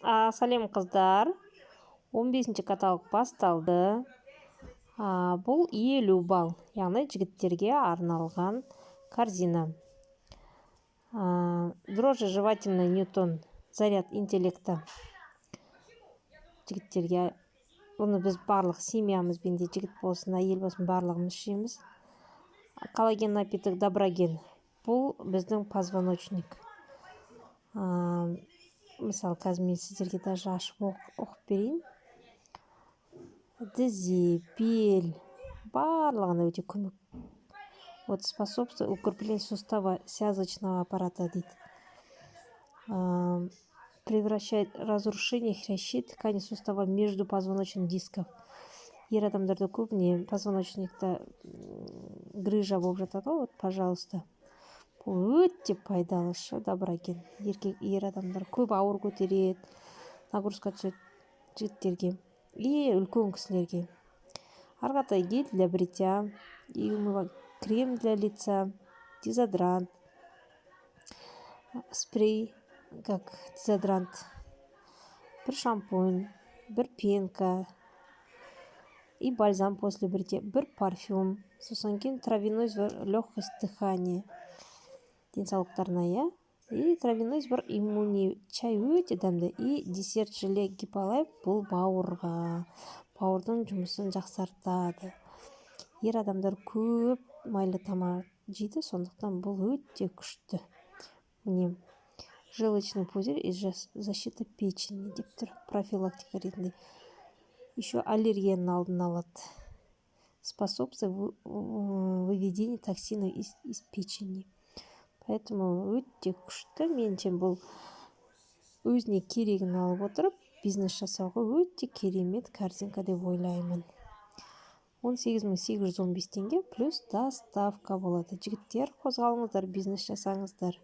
Сәлем қыздар, 15-ші каталог басталды. Бұл 50 балл, яғни жігіттерге арналған корзина. Дрожжи жевательный Ньютон, заряд интеллекта. Жігіттерге, бұны біз барлық семьямызбен де, жігіт болсын, әйел болсын, барлығымыз ішеміз. Коллаген напиток Доброген. Бұл біздің позвоночник. Мысалы, қазір мен сіздерге даже ашып оқып берейін. Тізе, бел, барлығына өте көмек. Вот способствует укреплению сустава связочного аппарата дейді. Превращает разрушение хрящей ткани сустава между позвоночных дисков. Ер адамдарда көбіне позвоночникта грыжа болып жатады, вот, пожалуйста. Бұл өте пайдалы Доброген. Ер адамдар көп ауыр көтереді, нагрузка түседі жігіттерге и үлкен кісілерге. Арғатай гель для бритья, крем для лица, дезодорант, спрей как дезодорант, бір шампунь, бір пенка и бальзам после бритья, бір парфюм, сосын кейін травяной сбор легкость дыхания денсаулықтарына, и травяной сбор иммуни, чай өте дәмді, и десерт желе гиполайф, бұл бауырдың жұмысын жақсартады. Ер адамдар көп майлы тамақ жейді, сондықтан бұл өте күшті. Міне, желчный пузырь и защита печени деп тұр, профилактика ретінде. Еще аллергияның алдын алады. Способствует выведению токсинов из печени. Поэтому өте күшті. Менше бұл өзіне керегін алып отырып, бизнес жасауға өте керемет корзинка деп ойлаймын. 18.815 теңге плюс доставка болады. Жігіттер, қозғалыңыздар, бизнес жасаңыздар.